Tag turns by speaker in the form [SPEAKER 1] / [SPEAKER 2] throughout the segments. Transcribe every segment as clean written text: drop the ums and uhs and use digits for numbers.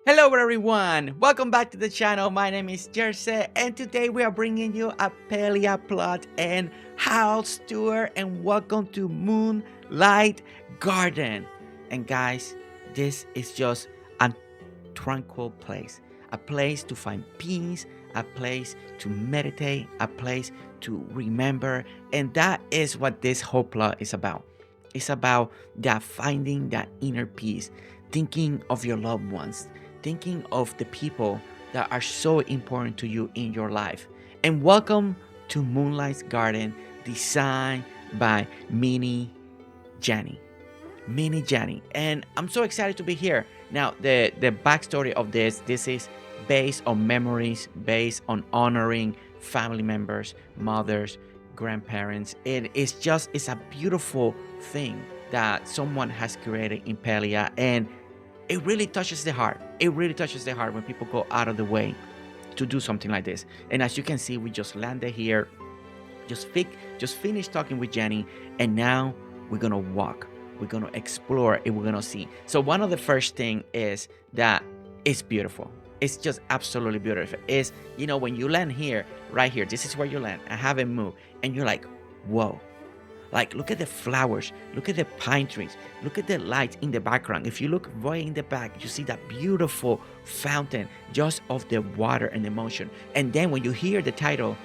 [SPEAKER 1] Hello everyone, welcome back to the channel. My name is Jersey and today we are bringing you a Palia plot and house tour, and welcome to Moonlight Garden. And guys, this is just a tranquil place, a place to find peace, a place to meditate, a place to remember, and that is what this whole plot is about. It's about that finding that inner peace, thinking of your loved ones, thinking of the people that are so important to you in your life. And welcome to Moonlight's Garden, designed by MiniJanni. MiniJanni. And I'm so excited to be here. Now, the backstory of this is based on memories, based on honoring family members, mothers, grandparents. It's a beautiful thing that someone has created in Palia, and it really touches the heart. It really touches the heart when people go out of the way to do something like this. And as you can see, we just landed here, just finished talking with Janni, and now we're gonna walk. We're gonna explore and we're gonna see. So one of the first thing is that it's beautiful. It's just absolutely beautiful. It's, when you land here, right here, this is where you land. I haven't moved, and you're like, whoa. Like, look at the flowers, look at the pine trees, look at the lights in the background. If you look way in the back, you see that beautiful fountain just of the water and the motion. And then when you hear the title,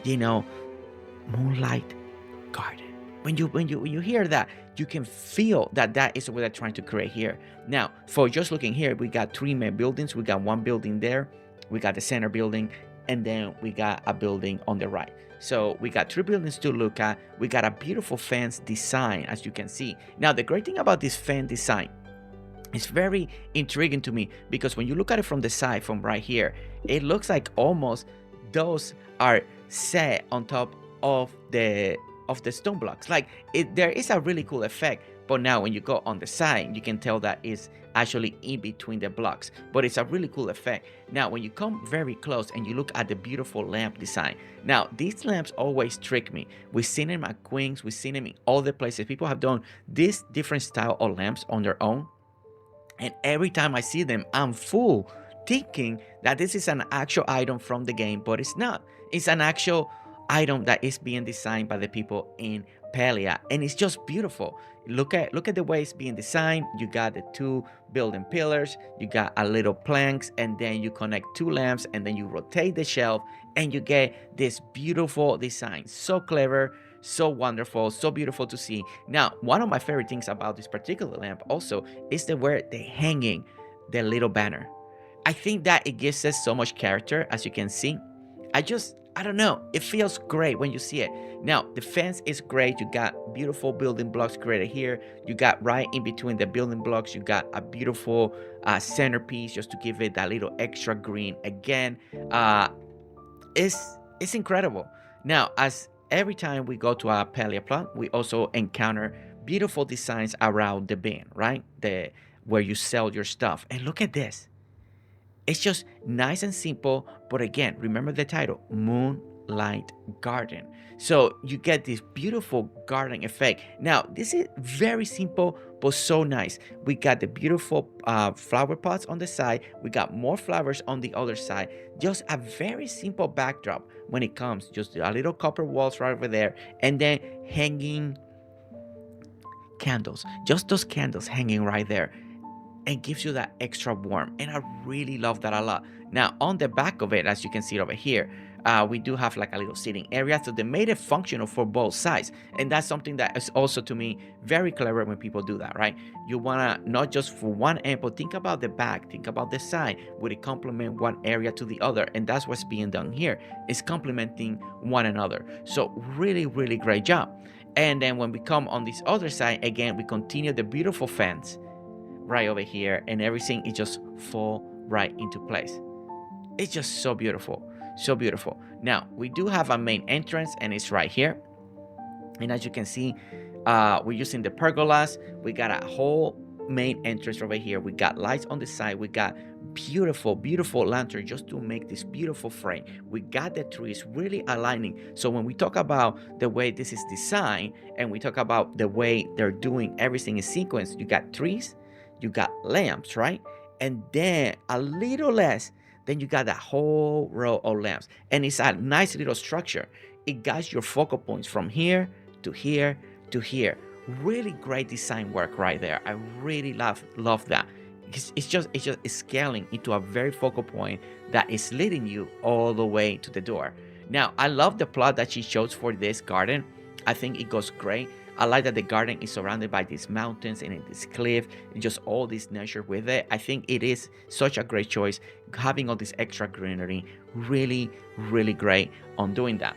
[SPEAKER 1] Moonlight Garden. When you hear that, you can feel that is what they're trying to create here. Now, for just looking here, we got three main buildings. We got one building there, we got the center building, and then we got a building on the right. So we got three buildings to look at. We got a beautiful fence design, as you can see. Now, the great thing about this fence design, it's very intriguing to me, because when you look at it from the side, from right here, it looks like almost those are set on top of the stone blocks. Like, there is a really cool effect. But now when you go on the side, you can tell that it's actually in between the blocks, but it's a really cool effect. Now when you come very close and you look at the beautiful lamp design, now these lamps always trick me. We've seen them at Queens, we've seen them in all the places. People have done this different style of lamps on their own, and every time I see them, I'm full thinking that this is an actual item from the game, but it's not. It's an actual item that is being designed by the people in Palia, and it's just beautiful. Look at the way it's being designed. You got the two building pillars, you got a little planks, and then you connect two lamps, and then you rotate the shelf, and you get this beautiful design. So clever, so wonderful, so beautiful to see. Now, one of my favorite things about this particular lamp also is the where they hanging the little banner. I think that it gives us so much character, as you can see. I don't know, it feels great when you see it. Now, the fence is great. You got beautiful building blocks created here. You got right in between the building blocks, you got a beautiful centerpiece just to give it that little extra green. Again, it's incredible. Now, as every time we go to our Palia plot, we also encounter beautiful designs around the bin, right? Where you sell your stuff. And look at this. It's just nice and simple, but again, remember the title, Moonlight Garden. So you get this beautiful garden effect. Now, this is very simple, but so nice. We got the beautiful flower pots on the side. We got more flowers on the other side. Just a very simple backdrop when it comes. Just a little copper walls right over there, and then hanging candles. Just those candles hanging right there, and gives you that extra warmth, and I really love that a lot. Now on the back of it, as you can see over here, we do have like a little sitting area, so they made it functional for both sides, and that's something that is also, to me, very clever when people do that, right? You want to not just for one end, but think about the back, think about the side. Would it complement one area to the other? And that's what's being done here. It's complementing one another. So really, really great job. And then when we come on this other side, again, we continue the beautiful fence right over here, and everything is just fall right into place. It's just so beautiful, so beautiful. Now we do have a main entrance, and it's right here, and as you can see, we're using the pergolas. We got a whole main entrance over here. We got lights on the side. We got beautiful lantern just to make this beautiful frame. We got the trees really aligning. So when we talk about the way this is designed, and we talk about the way they're doing everything in sequence, you got trees, you got lamps, right? and then a little less, then you got that whole row of lamps, and it's a nice little structure. It guides your focal points from here to here to here. Really great design work right there. I really love that. It's just scaling into a very focal point that is leading you all the way to the door. Now, I love the plot that she shows for this garden. I think it goes great. I like that the garden is surrounded by these mountains and this cliff, and just all this nature with it. I think it is such a great choice, having all this extra greenery. Really, really great on doing that.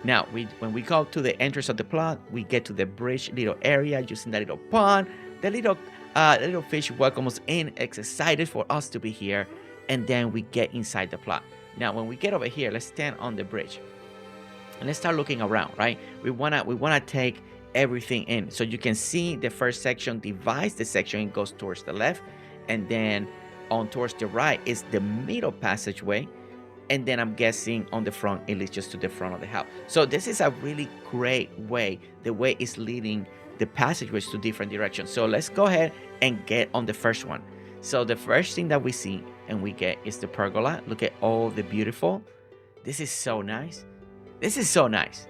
[SPEAKER 1] Now, when we go to the entrance of the plot, we get to the bridge little area using that little pond. The little fish welcomes us in, excited for us to be here, and then we get inside the plot. Now, when we get over here, let's stand on the bridge and let's start looking around, right? We wanna take everything in. So you can see the first section divides. The section goes towards the left, and then on towards the right is the middle passageway. And then I'm guessing on the front, it leads just to the front of the house. So this is a really great way. The way it's leading the passageways to different directions. So let's go ahead and get on the first one. So the first thing that we see and we get is the pergola. Look at all the beautiful. This is so nice. This is so nice.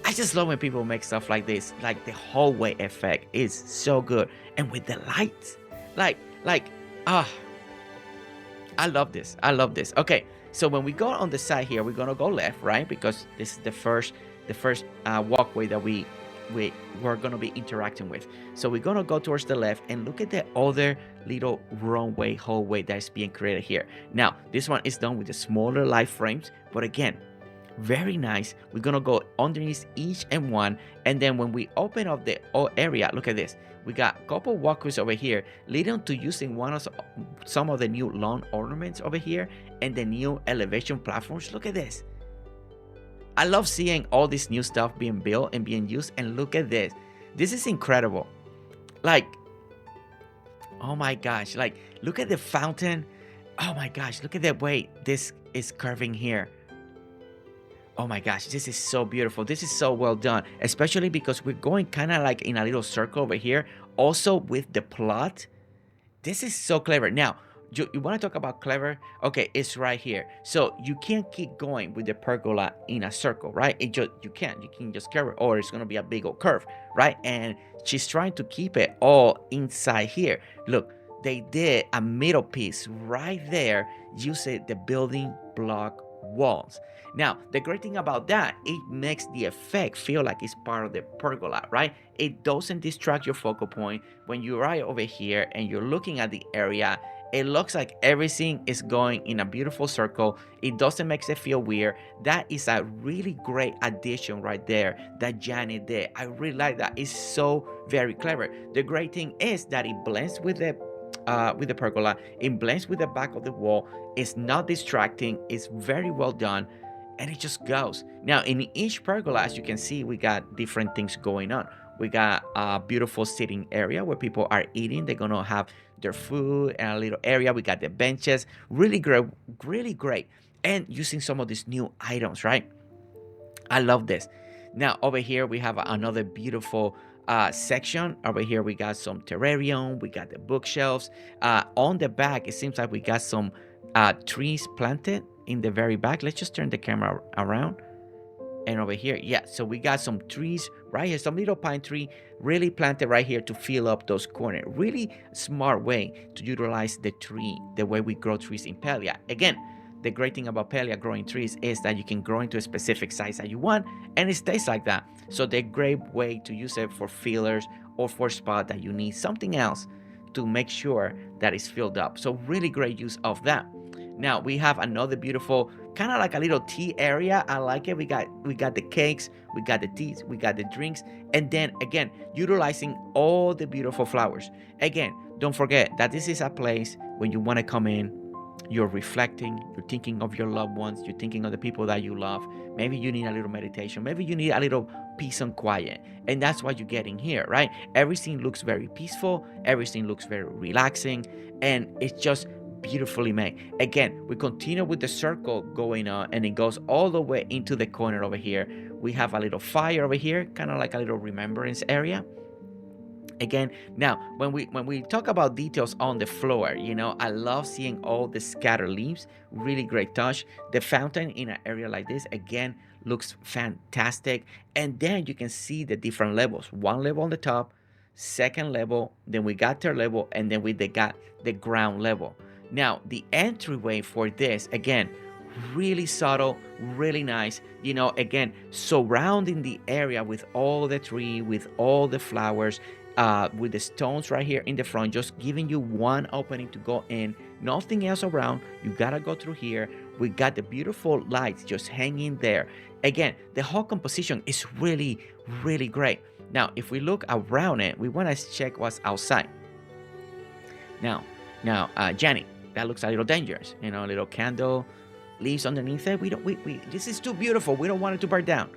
[SPEAKER 1] I just love when people make stuff like this. Like the hallway effect is so good. And with the lights, I love this. I love this. Okay, so when we go on the side here, we're gonna go left, right? Because this is the first walkway that we're gonna be interacting with. So we're gonna go towards the left and look at the other little runway hallway that's being created here. Now, this one is done with the smaller light frames, but again, very nice. We're gonna go underneath each and one, and then when we open up the area, look at this. We got a couple walkways over here leading to using some of the new lawn ornaments over here and the new elevation platforms. Look at this. I love seeing all this new stuff being built and being used, and look at this. This is incredible. Like, oh my gosh, like look at the fountain. Oh my gosh, look at the way this is curving here. Oh my gosh, this is so beautiful. This is so well done, especially because we're going kind of like in a little circle over here. Also with the plot, this is so clever. Now, you want to talk about clever? Okay, it's right here. So you can't keep going with the pergola in a circle, right? You can just curve it, or it's going to be a big old curve, right? And she's trying to keep it all inside here. Look, they did a middle piece right there using the building block walls. Now, the great thing about that, it makes the effect feel like it's part of the pergola, right? It doesn't distract your focal point. When you're right over here and you're looking at the area, it looks like everything is going in a beautiful circle. It doesn't make it feel weird. That is a really great addition right there that Janni did. I really like that. It's so very clever. The great thing is that it blends with the pergola. It blends with the back of the wall. It's not distracting. It's very well done, and it just goes. Now, in each pergola, as you can see, we got different things going on. We got a beautiful sitting area where people are eating. They're gonna have their food and a little area. We got the benches. Really great, really great. And using some of these new items, right? I love this. Now, over here, we have another beautiful section. Over here, we got some terrarium. We got the bookshelves. On the back, it seems like we got some trees planted in the very back. Let's just turn the camera around. And over here, yeah, so we got some trees right here, some little pine tree really planted right here to fill up those corners. Really smart way to utilize the tree, the way we grow trees in Palia. Again, the great thing about Palia growing trees is that you can grow into a specific size that you want, and it stays like that. So the great way to use it for fillers or for spot that you need something else to make sure that it's filled up. So really great use of that. Now we have another beautiful, kind of like a little tea area. I like it. We got the cakes, we got the teas, we got the drinks, and then again utilizing all the beautiful flowers. Again, don't forget that this is a place when you want to come in, you're reflecting, you're thinking of your loved ones, you're thinking of the people that you love. Maybe you need a little meditation, maybe you need a little peace and quiet, and that's what you're getting here, right? Everything looks very peaceful, everything looks very relaxing, and it's just beautifully made. Again, we continue with the circle going on, and it goes all the way into the corner over here. We have a little fire over here, kind of like a little remembrance area. Again, now when we talk about details on the floor, you know, I love seeing all the scattered leaves. Really great touch. The fountain in an area like this, again, looks fantastic. And then you can see the different levels. One level on the top, second level, then we got third level, and then we got the ground level. Now the entryway for this, again, really subtle, really nice, you know, again, surrounding the area with all the tree, with all the flowers, with the stones right here in the front, just giving you one opening to go in, nothing else around. You gotta go through here. We got the beautiful lights just hanging there. Again, the whole composition is really, really great. Now if we look around it, we want to check what's outside. Now Janni, that looks a little dangerous, you know, a little candle, leaves underneath it. We this is too beautiful. We don't want it to burn down,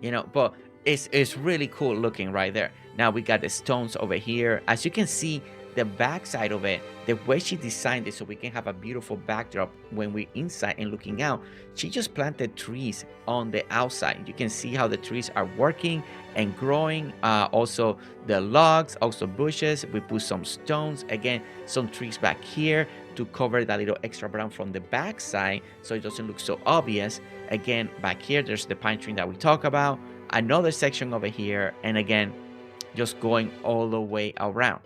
[SPEAKER 1] you know, but it's really cool looking right there. Now we got the stones over here. As you can see, the back side of it, the way she designed it so we can have a beautiful backdrop when we're inside and looking out, she just planted trees on the outside. You can see how the trees are working and growing. Also the logs, also bushes. We put some stones, again, some trees back here to cover that little extra brown from the back side so it doesn't look so obvious. Again, back here there's the pine tree that we talk about, another section over here, and again, just going all the way around.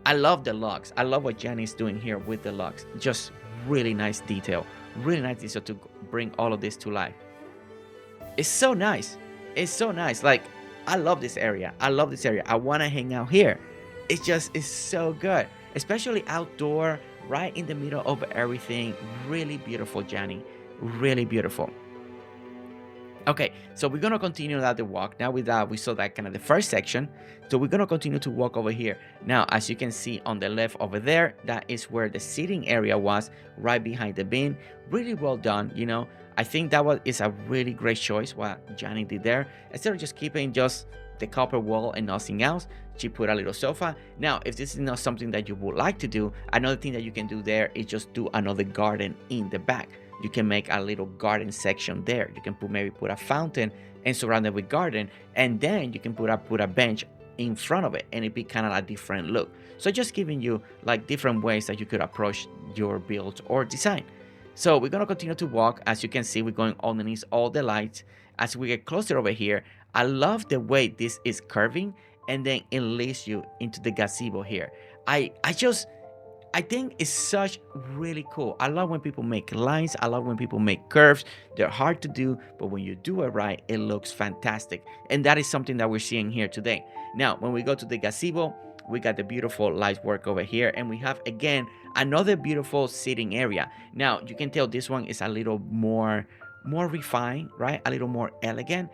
[SPEAKER 1] I love the logs. I love what Janni is doing here with the logs. Just really nice detail. Really nice detail to bring all of this to life. It's so nice. It's so nice. Like, I love this area. I love this area. I want to hang out here. It's so good. Especially outdoor, right in the middle of everything. Really beautiful, Janni. Really beautiful. Okay, so we're gonna continue that the walk. Now with that, we saw that kind of the first section. So we're gonna continue to walk over here. Now, as you can see on the left over there, that is where the seating area was, right behind the bin. Really well done, you know. I think that is a really great choice what Janni did there. Instead of just keeping just the copper wall and nothing else, she put a little sofa. Now, if this is not something that you would like to do, another thing that you can do there is just do another garden in the back. You can make a little garden section there. You can maybe put a fountain and surround it with garden, and then you can put a bench in front of it, and it be kind of a different look. So just giving you like different ways that you could approach your build or design. So we're gonna continue to walk. As you can see, we're going underneath all the lights. As we get closer over here, I love the way this is curving, and then it leads you into the gazebo here. I think it's such really cool. I love when people make lines. I love when people make curves. They're hard to do, but when you do it right, it looks fantastic. And that is something that we're seeing here today. Now, when we go to the gazebo, we got the beautiful light work over here, and we have, again, another beautiful sitting area. Now, you can tell this one is a little more refined, right? A little more elegant.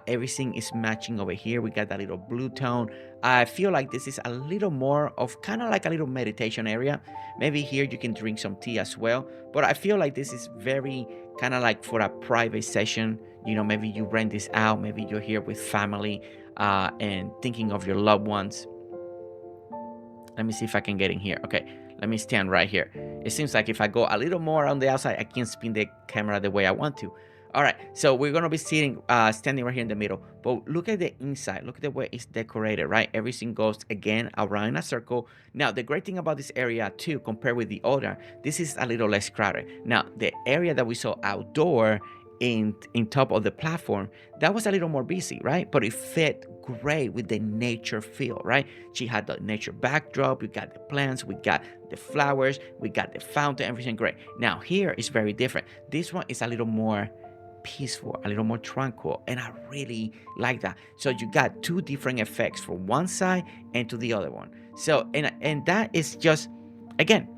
[SPEAKER 1] Everything is matching over here. We got that little blue tone. I feel like this is a little more of kind of like a little meditation area. Maybe here you can drink some tea as well, but I feel like this is very kind of like for a private session. You know, maybe you rent this out, maybe you're here with family and thinking of your loved ones. Let me see if I can get in here. Okay, let me stand right here. It seems like if I go a little more on the outside, I can spin the camera the way I want to. All right, so we're gonna be standing right here in the middle. But look at the inside. Look at the way it's decorated, right? Everything goes again around in a circle. Now, the great thing about this area too, compared with the other, this is a little less crowded. Now, the area that we saw outdoor in top of the platform, that was a little more busy, right? But it fit great with the nature feel, right? She had the nature backdrop. We got the plants, we got the flowers, we got the fountain, everything great. Now here is very different. This one is a little more peaceful, a little more tranquil, and I really like that. So you got two different effects from one side and to the other one. So and that is just, again,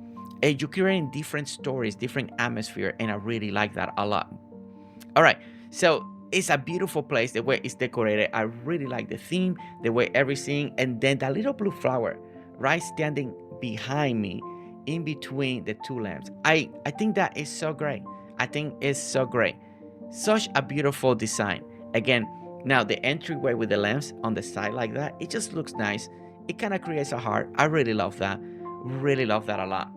[SPEAKER 1] you're creating different stories, different atmosphere, and I really like that a lot. All right, so it's a beautiful place, the way it's decorated. I really like the theme, the way everything, and then that little blue flower right standing behind me in between the two lamps. I think that is so great. I think it's so great. Such a beautiful design. Again, now the entryway with the lamps on the side like that, it just looks nice. It kind of creates a heart. I really love that. Really love that a lot.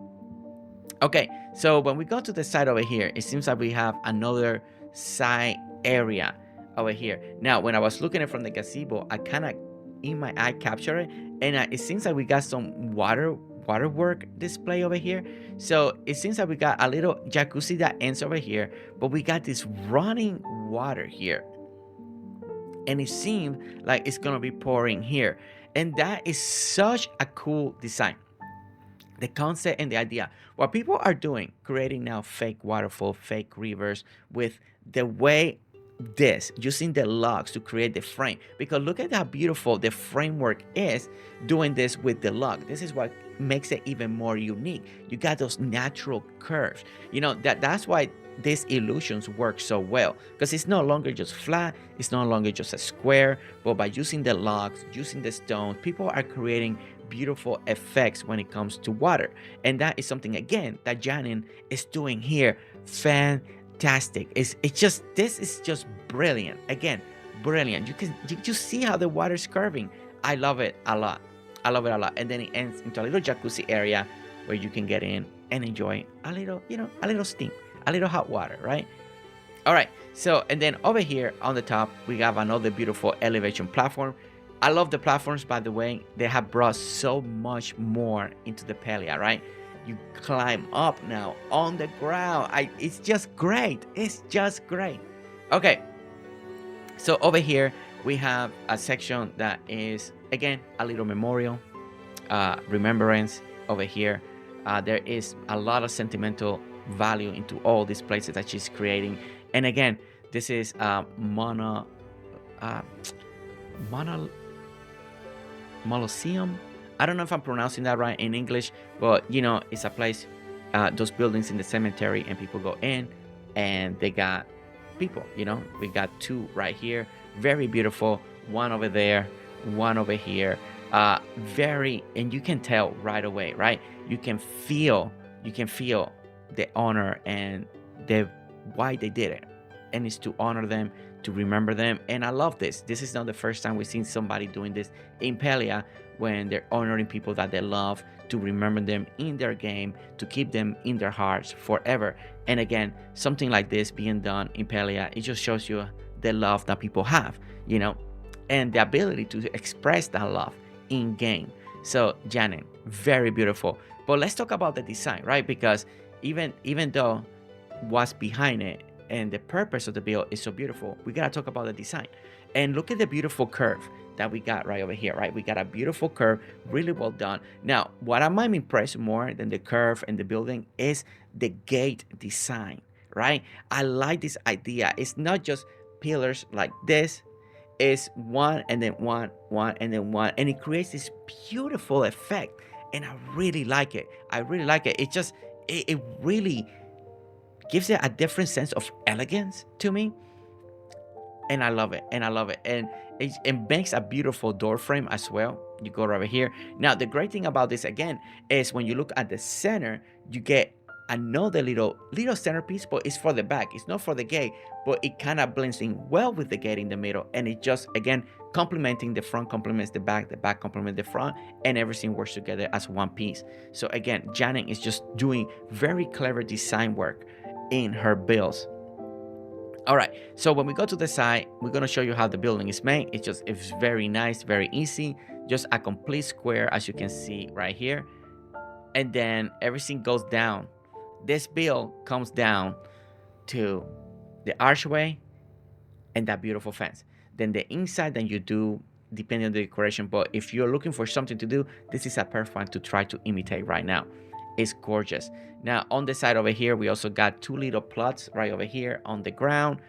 [SPEAKER 1] Okay, so when we go to the side over here, it seems like we have another side area over here. Now, when I was looking at it from the gazebo, I kind of in my eye capture it, and it seems like we got some waterwork display over here. So it seems like we got a little jacuzzi that ends over here, but we got this running water here, and it seems like it's gonna be pouring here, and that is such a cool design. The concept and the idea, what people are doing, creating now fake waterfall, fake rivers with the way this, using the logs to create the frame, because look at how beautiful the framework is doing this with the log. This is what makes it even more unique. You got those natural curves, you know, that's why these illusions work so well, because it's no longer just flat, it's no longer just a square, but by using the logs, using the stones, people are creating beautiful effects when it comes to water. And that is something again that Janni is doing here. Fantastic. It's just, this is just brilliant. Again, brilliant. You just see how the water is curving. I love it a lot. I love it a lot. And then it ends into a little jacuzzi area where you can get in and enjoy a little, you know, a little steam, a little hot water, right? All right, so, and then over here on the top we have another beautiful elevation platform. I love the platforms, by the way. They have brought so much more into the Palia, right? You climb up now on the ground. It's just great. It's just great. Okay, so over here we have a section that is, again, a little memorial, remembrance over here. There is a lot of sentimental value into all these places that she's creating. And again, this is Molosseum. I don't know if I'm pronouncing that right in English, but you know, it's a place, those buildings in the cemetery, and people go in and they got people, you know. We got two right here, very beautiful, one over there, one over here, very, and you can tell right away, right? You can feel the honor and the why they did it, and it's to honor them, to remember them. And I love this. This is not the first time we've seen somebody doing this in Palia, when they're honoring people that they love, to remember them in their game, to keep them in their hearts forever. And again, something like this being done in Palia, it just shows you the love that people have, you know, and the ability to express that love in game. So Janni, very beautiful. But let's talk about the design, right? Because even though what's behind it and the purpose of the build is so beautiful, we gotta talk about the design. And look at the beautiful curve that we got right over here, right? We got a beautiful curve, really well done. Now, what I might impress more than the curve and the building is the gate design, right? I like this idea. It's not just pillars like this. It's one and then one and then one, and it creates this beautiful effect. And I really like it. I really like it. It just, it really gives it a different sense of elegance to me. And I love it. And I love it. And it makes a beautiful door frame as well. You go over here. Now, the great thing about this, again, is when you look at the center, you get another little centerpiece, but it's for the back. It's not for the gate, but it kind of blends in well with the gate in the middle. And it just, again, complementing the front, complements the back complements the front, and everything works together as one piece. So again, Janni is just doing very clever design work in her builds. All right, so when we go to the side, we're going to show you how the building is made. It's very nice, very easy, just a complete square, as you can see right here. And then everything goes down. This build comes down to the archway and that beautiful fence. Then the inside, then you do, depending on the decoration, but if you're looking for something to do, this is a perfect one to try to imitate right now. It's gorgeous. Now, on the side over here, we also got two little plots right over here on the ground,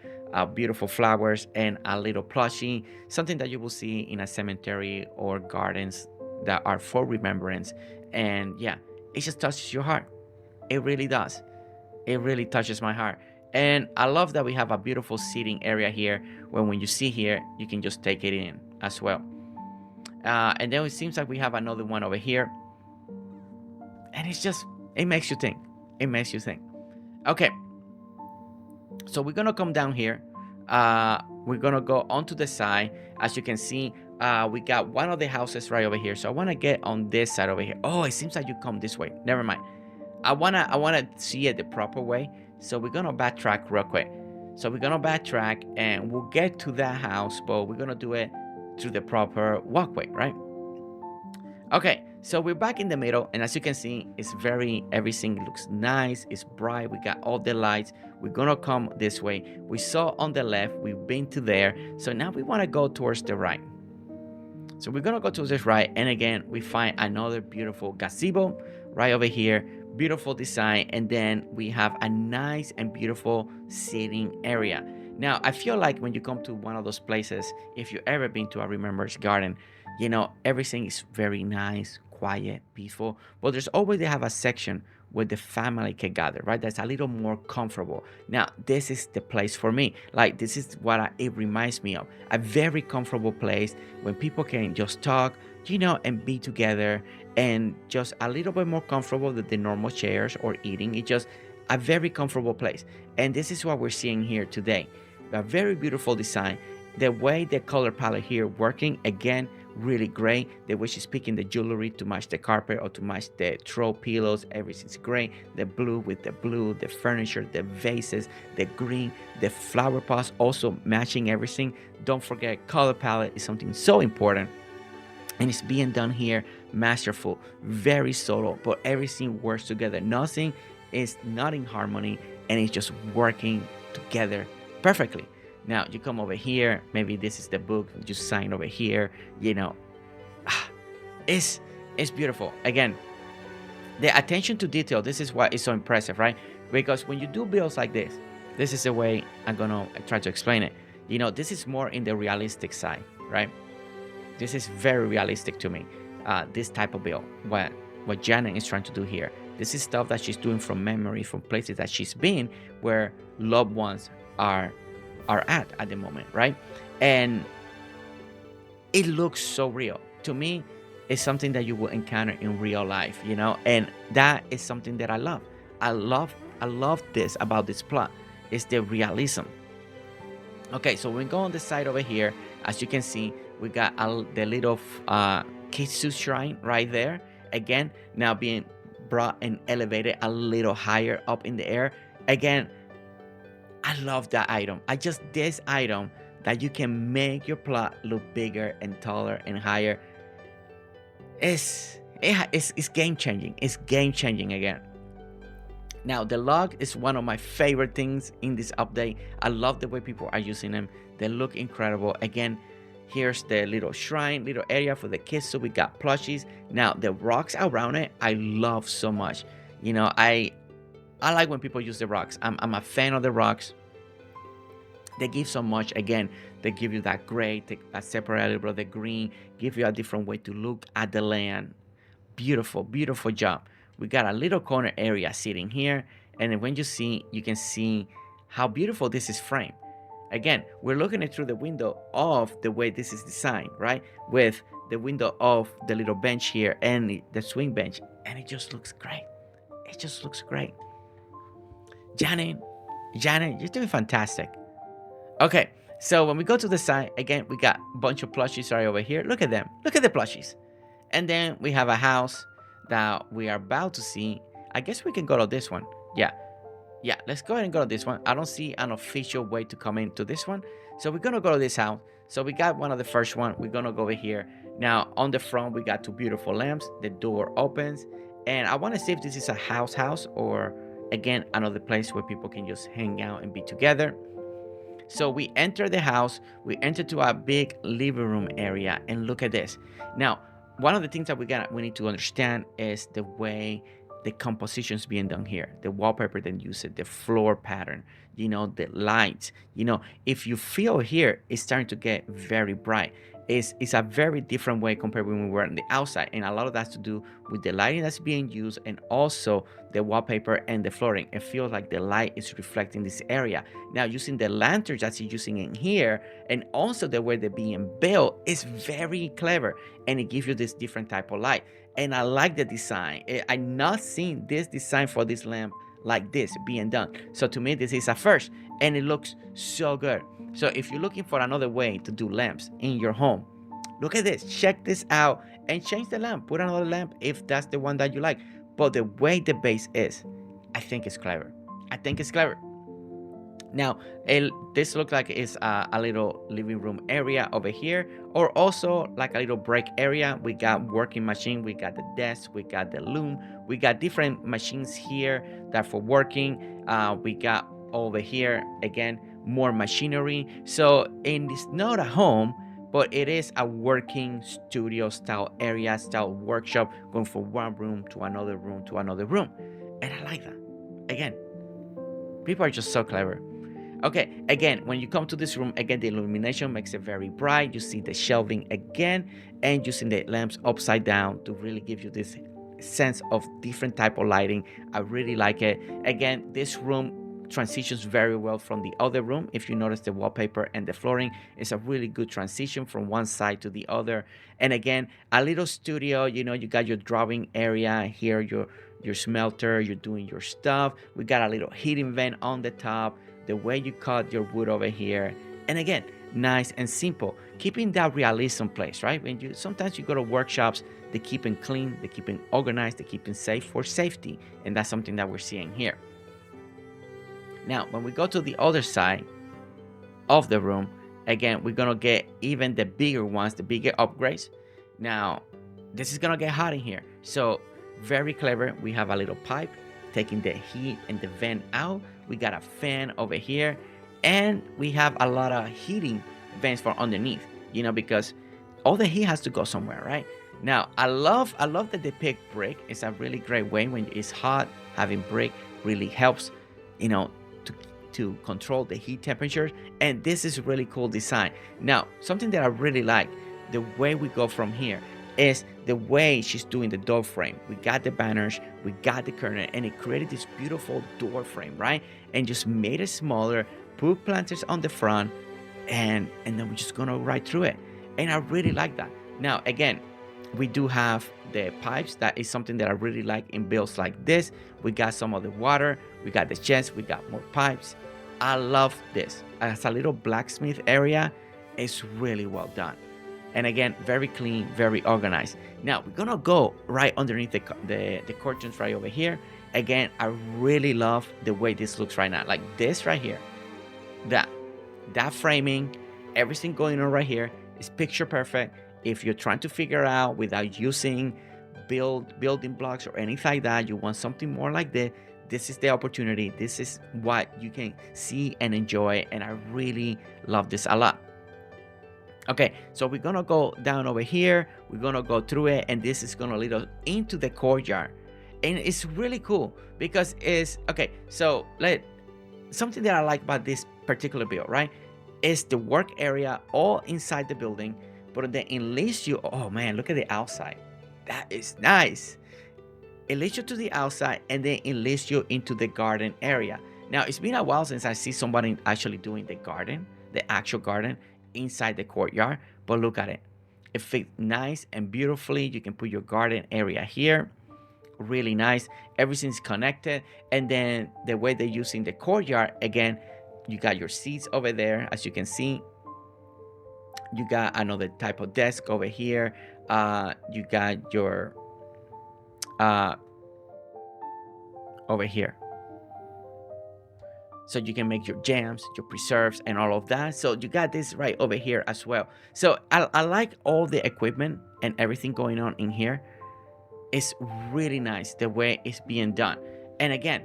[SPEAKER 1] beautiful flowers and a little plushie, something that you will see in a cemetery or gardens that are for remembrance. And yeah, it just touches your heart. It really does. It really touches my heart. And I love that we have a beautiful seating area here, where when you see here, you can just take it in as well. And then it seems like we have another one over here. And it's just, it makes you think. It makes you think. Okay. So we're going to come down here. We're going to go onto the side. As you can see, we got one of the houses right over here. So I want to get on this side over here. Oh, it seems like you come this way. Never mind. I wanna see it the proper way. So we're going to backtrack real quick. So we're going to backtrack and we'll get to that house, but we're going to do it through the proper walkway, right? Okay, so we're back in the middle, and as you can see, it's everything looks nice, it's bright, we got all the lights. We're gonna come this way. We saw on the left, we've been to there, so now we want to go towards the right. So we're gonna go to this right, and again, we find another beautiful gazebo right over here, beautiful design, and then we have a nice and beautiful sitting area. Now, I feel like when you come to one of those places, if you've ever been to a Remembrance Garden, everything is very nice, quiet, peaceful, but there's always they have a section where the family can gather, right? That's a little more comfortable. Now, this is the place for me. Like, this is what it reminds me of. A very comfortable place when people can just talk, and be together, and just a little bit more comfortable than the normal chairs or eating. It's just a very comfortable place. And this is what we're seeing here today. A very beautiful design. The way the color palette here working, again, really great. The way she's picking the jewelry to match the carpet or to match the throw pillows, everything's great. The blue with the blue, the furniture, the vases, the green, the flower pots, also matching everything. Don't forget, color palette is something so important, and it's being done here masterful, very subtle, but everything works together. Nothing is not in harmony, and it's just working together perfectly. Now you come over here, maybe this is the book, you sign over here, it's beautiful. Again, the attention to detail, this is what is so impressive, right? Because when you do builds like this is the way I'm gonna try to explain it. This is more in the realistic side, right? This is very realistic to me, this type of build, what Janni is trying to do here. This is stuff that she's doing from memory, from places that she's been, where loved ones are at the moment, right? And it looks so real to me. It's something that you will encounter in real life, and that is something that I love this about this plot. It's the realism. Okay, so we go on the side over here. As you can see, we got the little Kitsu shrine right there, again now being brought and elevated a little higher up in the air. Again, I love that item. This item that you can make your plot look bigger and taller and higher. It's game changing. It's game changing again. Now, the log is one of my favorite things in this update. I love the way people are using them. They look incredible. Again, here's the little shrine, little area for the kids. So we got plushies. Now, the rocks around it, I love so much. I like when people use the rocks. I'm a fan of the rocks. They give so much. Again, they give you that gray, that separate a little bit of the green, give you a different way to look at the land. Beautiful, beautiful job. We got a little corner area sitting here. And then when you can see how beautiful this is framed. Again, we're looking it through the window of the way this is designed, right? With the window of the little bench here and the swing bench. And it just looks great. It just looks great. Janni, you're doing fantastic. Okay, so when we go to the side, again, we got a bunch of plushies right over here. Look at them. Look at the plushies. And then we have a house that we are about to see. I guess we can go to this one. Yeah, let's go ahead and go to this one. I don't see an official way to come into this one. So we're going to go to this house. So we got one of the first one. We're going to go over here. Now, on the front, we got two beautiful lamps. The door opens. And I want to see if this is a house or, again, another place where people can just hang out and be together. So we enter the house, we enter to a big living room area, and look at this. Now, one of the things that we need to understand is the way the composition is being done here. The wallpaper then use it, the floor pattern, the lights. If you feel here, it's starting to get very bright. It's a very different way compared when we were on the outside, and a lot of that's to do with the lighting that's being used and also the wallpaper and the flooring. It feels like the light is reflecting this area. Now, using the lanterns that you're using in here and also the way they're being built is very clever, and it gives you this different type of light. And I like the design. I've not seen this design for this lamp like this being done. So to me, this is a first, and it looks so good. So if you're looking for another way to do lamps in your home, look at this, check this out, and change the lamp. Put another lamp if that's the one that you like. But the way the base is, I think it's clever. Now, this looks like it's a little living room area over here, or also like a little break area. We got working machine, we got the desk, we got the loom, we got different machines here that for working. We got over here again more machinery. So it's not a home, but it is a working studio style area, style workshop, going from one room to another room to another room, and I like that. Again, people are just so clever. Okay, again, when you come to this room, again, the illumination makes it very bright. You see the shelving again, and using the lamps upside down to really give you this sense of different type of lighting. I really like it. Again, this room transitions very well from the other room. If you notice the wallpaper and the flooring, it's a really good transition from one side to the other. And again, a little studio, you know, you got your drawing area here, your smelter, you're doing your stuff. We got a little heating vent on the top, the way you cut your wood over here. And again, nice and simple, keeping that realism place, right? When you sometimes you go to workshops, they keep it clean, they keep it organized, they keep it safe for safety, and that's something that we're seeing here. Now, when we go to the other side of the room, again, we're gonna get even the bigger ones, the bigger upgrades. Now, this is gonna get hot in here, so very clever. We have a little pipe taking the heat and the vent out. We got a fan over here, and we have a lot of heating vents for underneath, you know, because all the heat has to go somewhere, right? Now, I love that they pick brick. It's a really great way when it's hot. Having brick really helps, you know, to control the heat temperatures. And this is really cool design. Now, something that I really like, the way we go from here, is the way she's doing the door frame. We got the banners, we got the curtain, and it created this beautiful door frame, right? And just made it smaller, put planters on the front, and then we're just gonna ride through it. And I really like that. Now, again, we do have the pipes. That is something that I really like in builds like this. We got some of the water, we got the chest, we got more pipes. I love this. As a little blacksmith area, it's really well done. And again, very clean, very organized. Now, we're gonna go right underneath the curtains right over here. Again, I really love the way this looks right now. Like this right here. That framing, everything going on right here is picture perfect. If you're trying to figure out without using building blocks or anything like that, you want something more like this, this is the opportunity. This is what you can see and enjoy, and I really love this a lot. Okay, so we're gonna go down over here, we're gonna go through it, and this is gonna lead us into the courtyard. And it's really cool because it's okay. So something that I like about this particular build, right, is the work area all inside the building, but then it leads you, oh man, look at the outside. That is nice. It leads you to the outside, and then it leads you into the garden area. Now, it's been a while since I see somebody actually doing the garden, the actual garden inside the courtyard, but look at it. It fits nice and beautifully. You can put your garden area here. Really nice. Everything's connected. And then the way they're using the courtyard, again, you got your seats over there, as you can see. You got another type of desk over here. You got your over here, so you can make your jams, your preserves, and all of that. So you got this right over here as well. So I like all the equipment and everything going on in here. It's really nice the way it's being done. And again,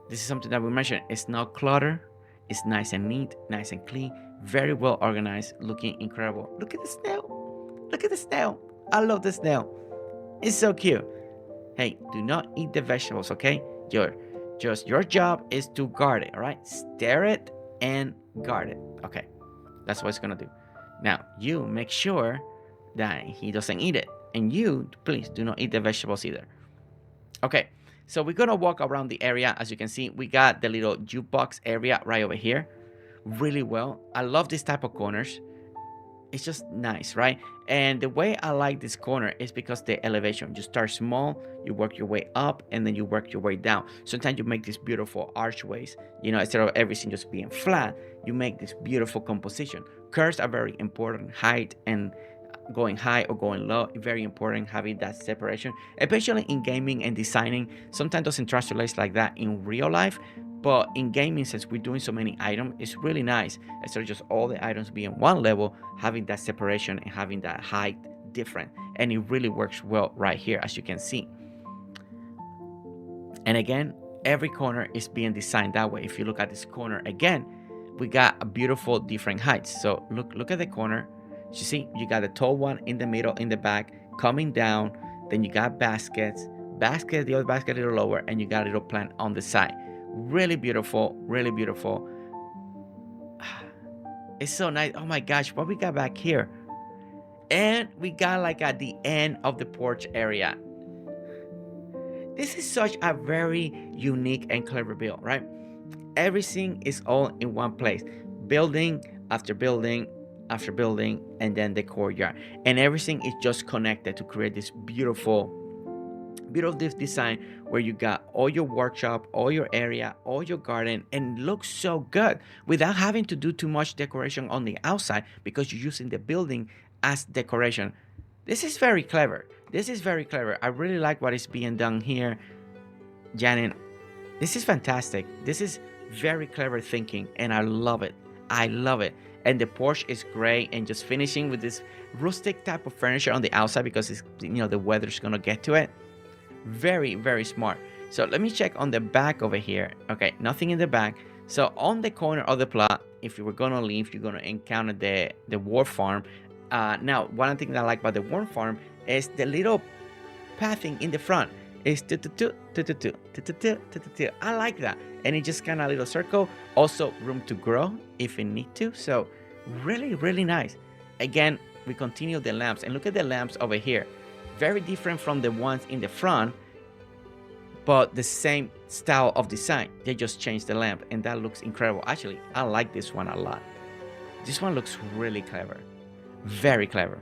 [SPEAKER 1] this is something that we mentioned. It's not clutter. It's nice and neat, nice and clean, very well organized, looking incredible. Look at the snail. Look at the snail. I love the snail. It's so cute. Hey, do not eat the vegetables, okay? Your job is to guard it, all right? Stare it and guard it. Okay, that's what it's gonna do. Now, you make sure that he doesn't eat it. And you, please, do not eat the vegetables either. Okay, so we're gonna walk around the area. As you can see, we got the little jukebox area right over here. Really well. I love this type of corners. It's just nice, right? And the way I like this corner is because the elevation. You start small, you work your way up, and then you work your way down. Sometimes you make these beautiful archways. You know, instead of everything just being flat, you make this beautiful composition. Curves are very important. Height and going high or going low, very important, having that separation, especially in gaming and designing. Sometimes doesn't translate like that in real life, But in gaming, since we're doing so many items, it's really nice instead of just all the items being one level, having that separation and having that height different. And it really works well right here, as you can see. And again, every corner is being designed that way. If you look at this corner again, we got a beautiful different heights. So look at the corner. You see, you got a tall one in the middle, in the back, coming down. Then you got baskets, the other basket a little lower, and you got a little plant on the side. Really beautiful, really beautiful. It's so nice. Oh my gosh, what we got back here? And we got like at the end of the porch area. This is such a very unique and clever build, right? Everything is all in one place. Building after building after building, and then the courtyard. And everything is just connected to create this beautiful design where you got all your workshop, all your area, all your garden, and it looks so good without having to do too much decoration on the outside because you're using the building as decoration. This is very clever. This is very clever. I really like what is being done here, Janine. This is fantastic. This is very clever thinking, and I love it. I love it. And the porch is great, and just finishing with this rustic type of furniture on the outside because it's, you know, the weather's gonna get to it. Very, very smart. So let me check on the back over here. Okay, nothing in the back. So on the corner of the plot, if you were gonna leave, you're gonna encounter the wolf farm. Now, one thing that I like about the wolf farm is the little pathing in the front. Is I like that, and it just kind of a little circle. Also, room to grow if you need to. So, really, really nice. Again, we continue the lamps, and look at the lamps over here. Very different from the ones in the front, but the same style of design. They just changed the lamp, and that looks incredible. Actually, I like this one a lot. This one looks really clever, very clever.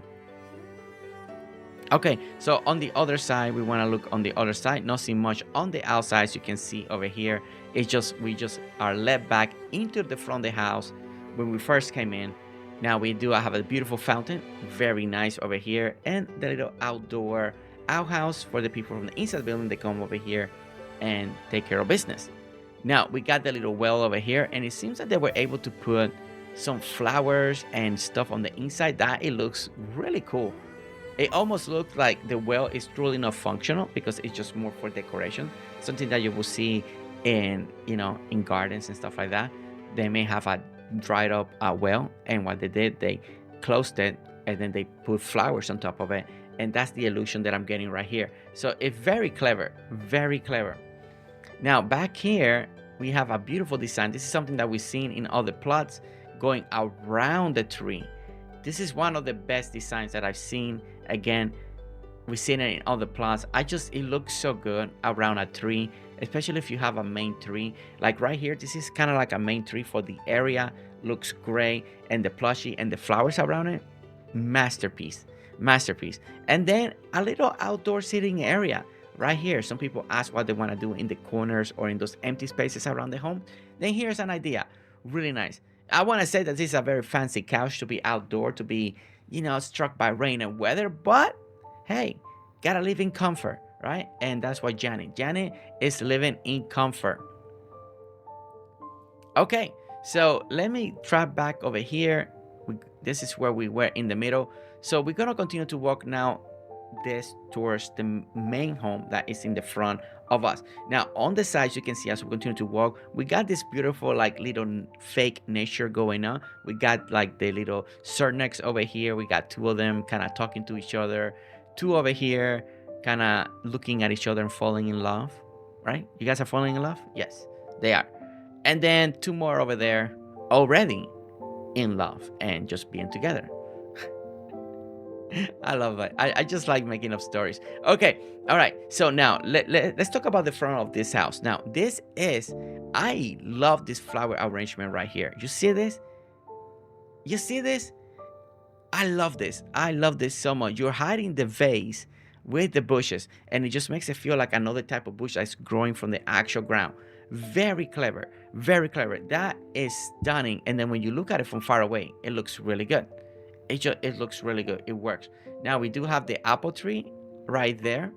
[SPEAKER 1] Okay, so on the other side, we want to look on the other side. Nothing much on the outside, as you can see over here. It's just we just are led back into the front of the house when we first came in. Now we do have a beautiful fountain, very nice over here, and the little outdoor outhouse for the people from the inside building. They come over here and take care of business. Now we got the little well over here, and it seems that they were able to put some flowers and stuff on the inside. That it looks really cool. It almost looks like the well is truly not functional because it's just more for decoration. Something that you will see in, you know, in gardens and stuff like that. They may have a dried up well, and what they did, they closed it and then they put flowers on top of it, and that's the illusion that I'm getting right here. So it's very clever, very clever. Now back here we have a beautiful design. This is something that we've seen in other plots going around the tree. This is one of the best designs that I've seen. Again, we've seen it in other plots. It looks so good around a tree, especially if you have a main tree. Like right here, this is kind of like a main tree for the area. Looks great, and the plushie and the flowers around it, masterpiece, masterpiece. And then a little outdoor sitting area right here. Some people ask what they want to do in the corners or in those empty spaces around the home. Then here's an idea, really nice. I want to say that this is a very fancy couch to be outdoor, to be, you know, struck by rain and weather, but hey, gotta live in comfort, right? And that's what Janni is living in comfort. Okay, so let me trap back over here. This is where we were in the middle. So we're gonna continue to walk now this towards the main home that is in the front of us. Now on the sides, you can see as we continue to walk, we got this beautiful like little fake nature going on. We got like the little surnecks over here. We got two of them kind of talking to each other. Two over here kind of looking at each other and falling in love, right? You guys are falling in love? Yes, they are. And then two more over there already in love and just being together. I love it. I just like making up stories. Okay, all right. So now let's talk about the front of this house. Now I love this flower arrangement right here. You see this? You see this? I love this. I love this so much. You're hiding the vase with the bushes, and it just makes it feel like another type of bush that's growing from the actual ground. Very clever. Very clever. That is stunning. And then when you look at it from far away, it looks really good. It looks really good. It works. Now we do have the apple tree right there,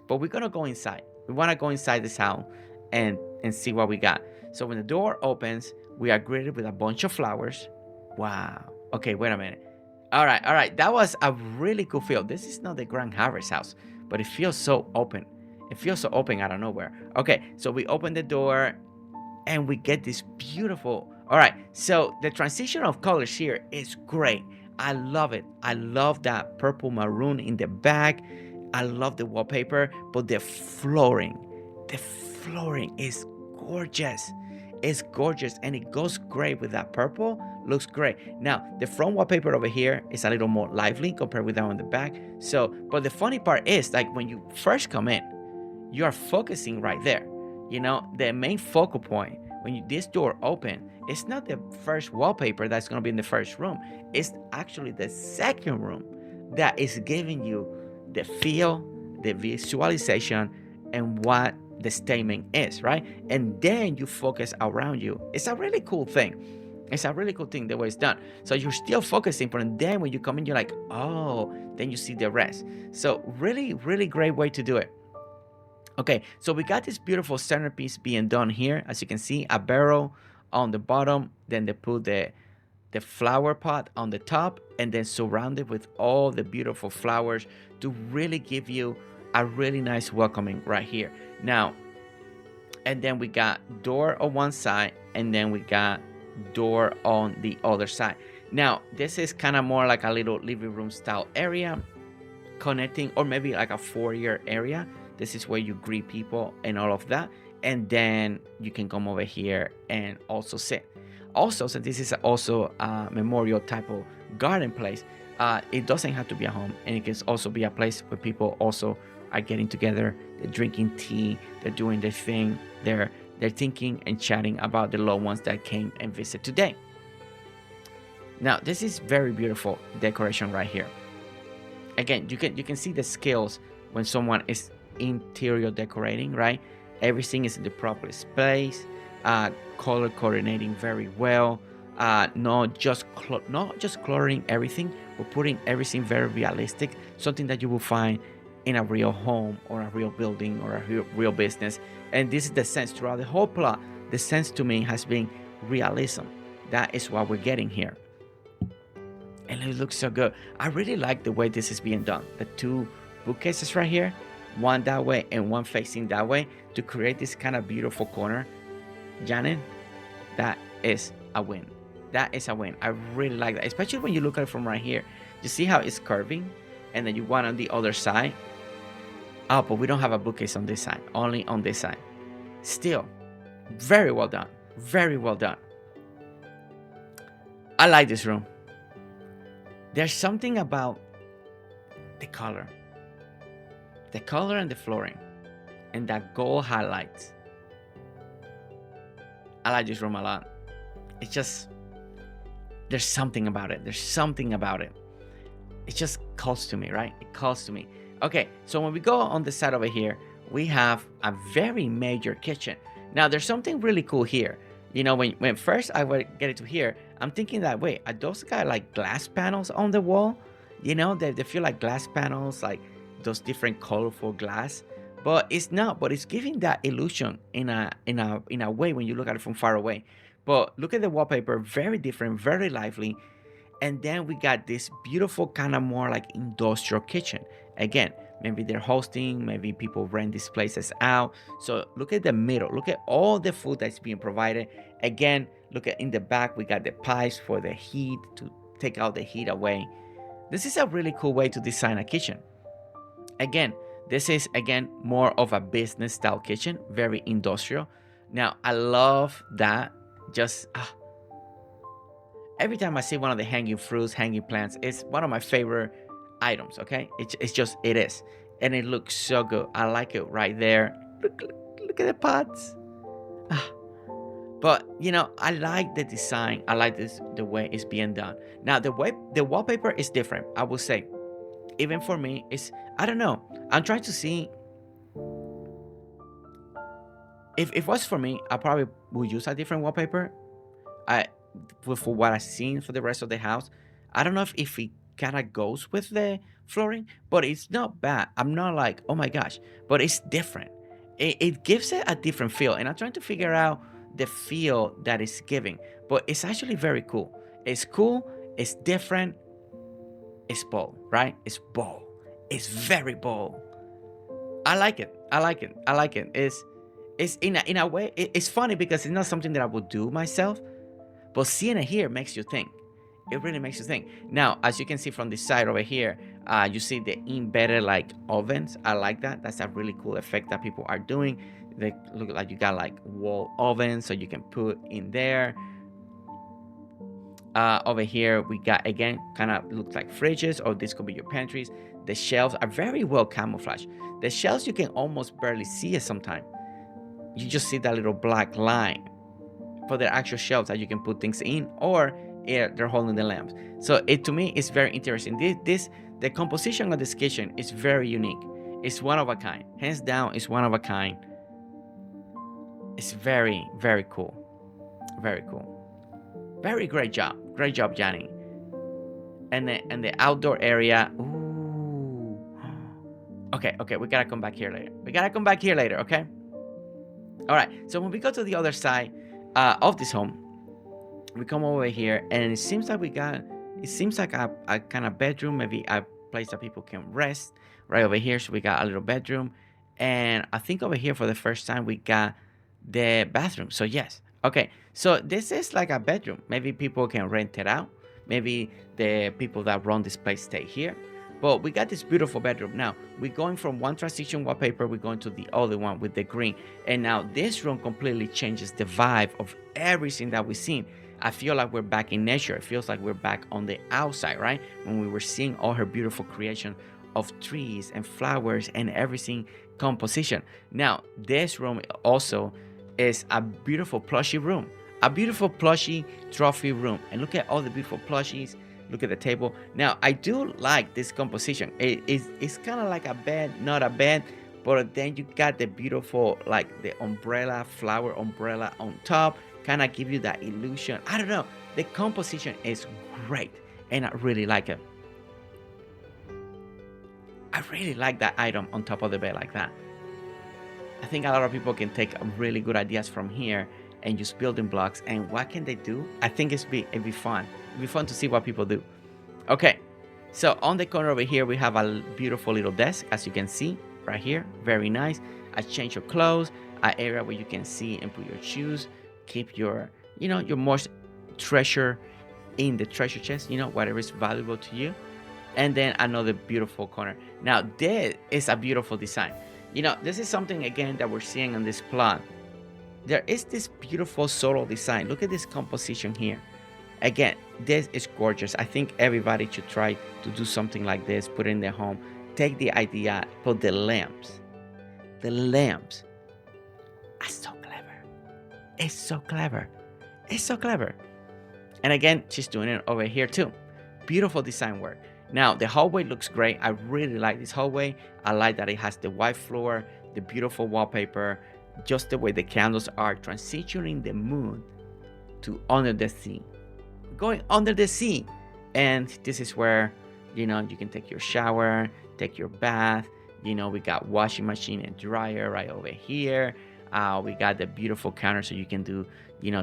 [SPEAKER 1] but we're gonna go inside. We want to go inside this house and and see what we got. So when the door opens, we are greeted with a bunch of flowers. Wow. Okay, wait a minute. All right. That was a really cool feel. This is not the Grand Harvest house, but it feels so open. It feels so open out of nowhere. Okay, so we open the door and we get this beautiful. All right, so the transition of colors here is great. I love it. I love that purple maroon in the back. I love the wallpaper, but the flooring is gorgeous. It's gorgeous, and it goes great with that purple. Looks great. Now the front wallpaper over here is a little more lively compared with that on the back. So, but the funny part is, like, when you first come in, you are focusing right there. You know, the main focal point when this door open, it's not the first wallpaper that's going to be in the first room. It's actually the second room that is giving you the feel, the visualization, and what the statement is, right? And then you focus around you. It's a really cool thing. It's a really cool thing the way it's done. So you're still focusing, but then when you come in, you're like, oh, then you see the rest. So really, really great way to do it. Okay, so we got this beautiful centerpiece being done here. As you can see, a barrel on the bottom, then they put the flower pot on the top, and then surrounded with all the beautiful flowers to really give you a really nice welcoming right here. Now, and then we got door on one side, and then we got door on the other side. Now, this is kind of more like a little living room style area connecting, or maybe like a foyer area. This is where you greet people and all of that. And then you can come over here and also sit. Also, since this is also a memorial type of garden place, it doesn't have to be a home. And it can also be a place where people also are getting together. They're drinking tea. They're doing their thing. They're thinking and chatting about the loved ones that came and visit today. Now, this is very beautiful decoration right here. Again, you can see the skills when someone is interior decorating, right? Everything is in the proper place, color coordinating very well, not just coloring everything, but putting everything very realistic, something that you will find in a real home or a real building or a real business. And this is the sense throughout the whole plot. The sense to me has been realism. That is what we're getting here, and it looks so good. I really like the way this is being done. The two bookcases right here, one that way and one facing that way, to create this kind of beautiful corner. Janine, that is a win. That is a win. I really like that, especially when you look at it from right here. You see how it's curving, and then you want on the other side. Oh, but we don't have a bookcase on this side, only on this side. Still, very well done. Very well done. I like this room. There's something about the color and the flooring, and that gold highlights. I like this room a lot. It's just, there's something about it. There's something about it. It just calls to me, right? It calls to me. Okay, so when we go on the side over here, we have a very major kitchen. Now, there's something really cool here. You know, when first I would get it to here, I'm thinking that, wait, are those guys like glass panels on the wall? You know, they feel like glass panels, like those different colorful glass. But it's not, but it's giving that illusion in a way when you look at it from far away. But look at the wallpaper, very different, very lively. And then we got this beautiful kind of more like industrial kitchen. Again, maybe they're hosting, maybe people rent these places out. So look at the middle, look at all the food that's being provided. Again, look at in the back, we got the pipes for the heat to take out the heat away. This is a really cool way to design a kitchen. Again, this is, again, more of a business style kitchen, very industrial. Now, I love that. Just every time I see one of the hanging fruits, hanging plants, it's one of my favorite items, okay? It's just, it is. And it looks so good. I like it right there. Look at the pots. But, you know, I like the design. I like the way it's being done. Now, the wallpaper is different, I will say. Even for me, it's, I don't know. I'm trying to see. If it was for me, I probably would use a different wallpaper. For what I've seen for the rest of the house. I don't know if it kind of goes with the flooring, but it's not bad. I'm not like, oh my gosh, but it's different. it gives it a different feel, and I'm trying to figure out the feel that it's giving, but it's actually very cool. It's cool, it's different, it's bold, right? It's bold, it's very bold. I like it. I like it. I like it. It's in a way. It's funny because it's not something that I would do myself, but seeing it here makes you think. It really makes you think. Now, as you can see from this side over here, you see the embedded like ovens. I like that. That's a really cool effect that people are doing. They look like you got like wall ovens, so you can put in there. Over here, we got, again, kind of looks like fridges, or this could be your pantries. The shelves are very well camouflaged. The shelves, you can almost barely see it sometimes. You just see that little black line for the actual shelves that you can put things in, or they're holding the lamps. So to me, it's very interesting. The composition of this kitchen is very unique. It's one of a kind. Hands down, it's one of a kind. It's very, very cool. Very cool. Very great job. Great job, Janni. And the outdoor area. Ooh. Okay, we gotta come back here later. Okay. All right. So when we go to the other side of this home, we come over here, and it seems like a kind of bedroom, maybe a place that people can rest. Right over here, so we got a little bedroom, and I think over here for the first time we got the bathroom. So yes. Okay, so this is like a bedroom. Maybe people can rent it out. Maybe the people that run this place stay here. But we got this beautiful bedroom. Now, we're going from one transition wallpaper, we're going to the other one with the green. And now this room completely changes the vibe of everything that we've seen. I feel like we're back in nature. It feels like we're back on the outside, right? When we were seeing all her beautiful creation of trees and flowers and everything composition. Now, this room also is a beautiful plushy room, a beautiful plushy trophy room. And look at all the beautiful plushies. Look at the table. Now, I do like this composition. It's kind of like a bed, not a bed, but then you got the beautiful, like the umbrella, flower umbrella on top, kind of give you that illusion. I don't know. The composition is great, and I really like it. I really like that item on top of the bed like that. I think a lot of people can take really good ideas from here and use building blocks. And what can they do? I think it'd be fun. It'd be fun to see what people do. Okay, so on the corner over here, we have a beautiful little desk, as you can see right here. Very nice. A change of clothes, an area where you can see and put your shoes. Keep your, your most treasure in the treasure chest, whatever is valuable to you. And then another beautiful corner. Now, this is a beautiful design. This is something, again, that we're seeing on this plot. There is this beautiful subtle design. Look at this composition here. Again, this is gorgeous. I think everybody should try to do something like this, put it in their home. Take the idea, put the lamps. The lamps are so clever. It's so clever. It's so clever. And again, she's doing it over here too. Beautiful design work. Now, the hallway looks great. I really like this hallway. I like that it has the white floor, the beautiful wallpaper, just the way the candles are transitioning the moon to under the sea. Going under the sea. And this is where, you can take your shower, take your bath. We got washing machine and dryer right over here. We got the beautiful counter so you can do,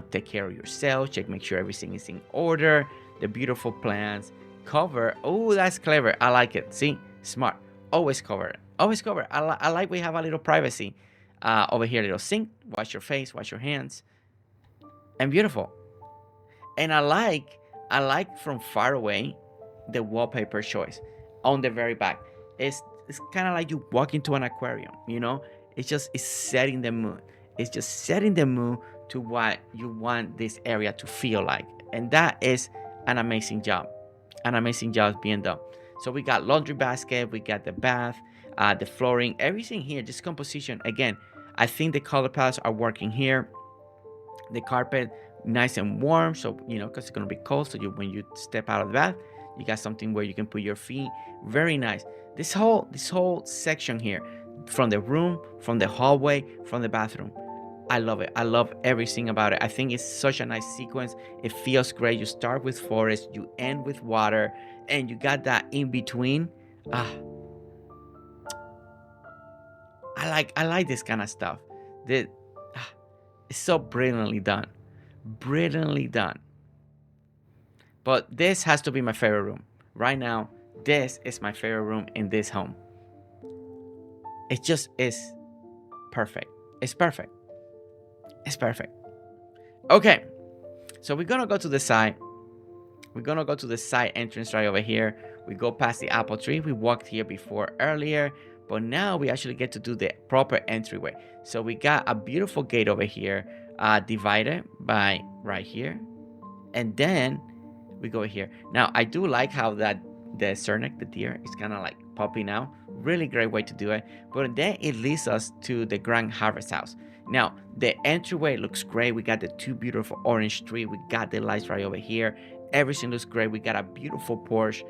[SPEAKER 1] take care of yourself, make sure everything is in order. The beautiful plants. Cover. Oh, that's clever. I like it. See, smart. Always cover it. Always cover it. I like we have a little privacy. Over here, little sink. Wash your face. Wash your hands. And beautiful. And I like from far away the wallpaper choice on the very back. It's kind of like you walk into an aquarium. It's setting the mood. It's just setting the mood to what you want this area to feel like, and that is an amazing job. An amazing job being done. So we got laundry basket, we got the bath, the flooring, everything here. This composition, again, I think the color palettes are working here. The carpet, nice and warm, so because it's gonna be cold. So when you step out of the bath, you got something where you can put your feet. Very nice. This whole section here, from the room, from the hallway, from the bathroom. I love it. I love everything about it. I think it's such a nice sequence. It feels great. You start with forest, you end with water, and you got that in between. I I like this kind of stuff. The, it's so brilliantly done. Brilliantly done. But this has to be my favorite room. Right now, this is my favorite room in this home. It just is perfect. It's perfect. It's perfect. Okay. So we're gonna go to the side. We're gonna go to the side entrance right over here. We go past the apple tree. We walked here before earlier, but now we actually get to do the proper entryway. So we got a beautiful gate over here, divided by right here, and then we go here. Now I do like how that the cernex, the deer, is kind of like popping out. Really great way to do it. But then it leads us to the Grand Harvest House. Now the entryway looks great. We got the two beautiful orange trees. We got the lights right over here. Everything looks great. We got a beautiful porch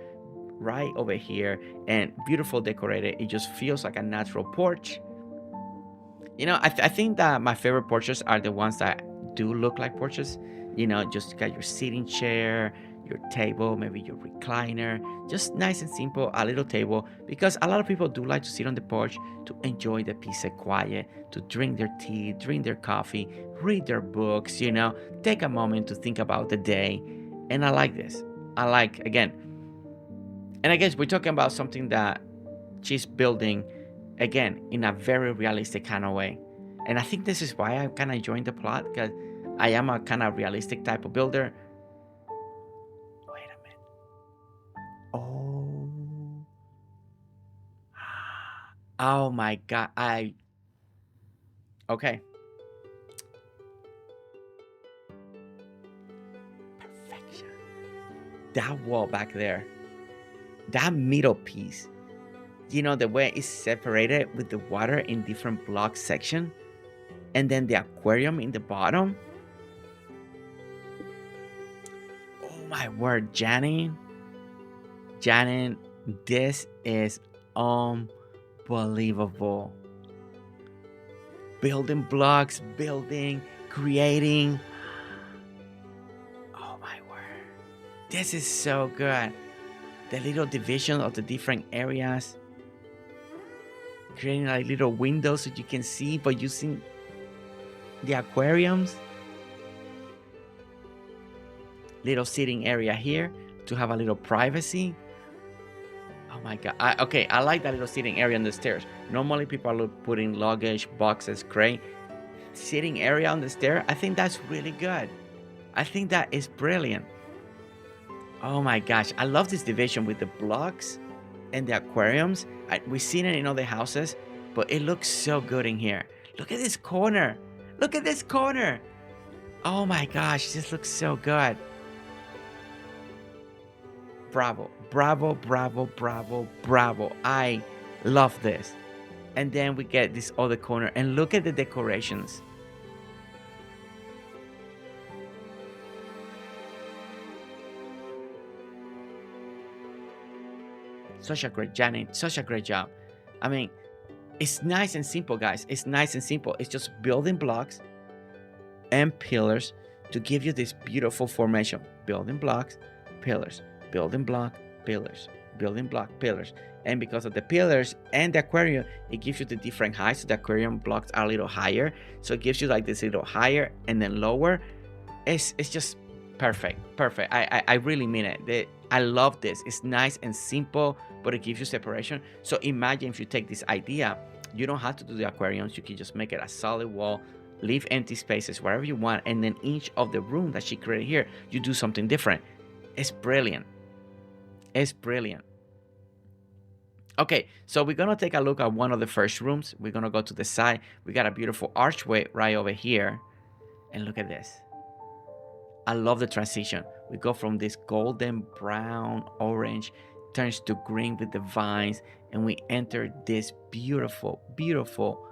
[SPEAKER 1] right over here and beautiful decorated. It just feels like a natural porch. You know, I think that my favorite porches are the ones that do look like porches. You know, just got your sitting chair, your table, maybe your recliner, just nice and simple, a little table, because a lot of people do like to sit on the porch to enjoy the peace and quiet, to drink their tea, drink their coffee, read their books, you know, take a moment to think about the day. And I like this. I like, again, and I guess we're talking about something that she's building, again, in a very realistic kind of way. And I think this is why I'm kind of enjoying the plot, because I am a kind of realistic type of builder. Wait a minute. Oh. Oh my God. Okay. Perfection. That wall back there. That middle piece. You know, the way it's separated with the water in different block section. And then the aquarium in the bottom. Oh my word, Janni. Janni, this is unbelievable. Building blocks, building, creating. Oh my word. This is so good. The little division of the different areas. Creating like little windows so you can see, but using the aquariums. Little sitting area here to have a little privacy. Oh my God. Okay, I like that little sitting area on the stairs. Normally people are putting luggage, boxes, crate. Sitting area on the stair, I think that's really good. I think that is brilliant. Oh my gosh, I love this division with the blocks and the aquariums. We've seen it in other houses, but it looks so good in here. Look at this corner. Look at this corner. Oh my gosh, this looks so good. Bravo, bravo, bravo, bravo, bravo. I love this. And then we get this other corner and look at the decorations. Such a great Janni, such a great job. I mean, it's nice and simple, guys. It's nice and simple. It's just building blocks and pillars to give you this beautiful formation. Building blocks, pillars, building block, pillars, building block, pillars. And because of the pillars and the aquarium, it gives you the different heights. So the aquarium blocks are a little higher. So it gives you like this little higher and then lower. It's just perfect. Perfect. I really mean it. I love this. It's nice and simple, but it gives you separation. So imagine if you take this idea, you don't have to do the aquariums. You can just make it a solid wall, leave empty spaces wherever you want. And then each of the room that she created here, you do something different. It's brilliant. It's brilliant. Okay, so we're gonna take a look at one of the first rooms. We're gonna go to the side. We got a beautiful archway right over here. And look at this. I love the transition. We go from this golden brown orange, turns to green with the vines, and we enter this beautiful, beautiful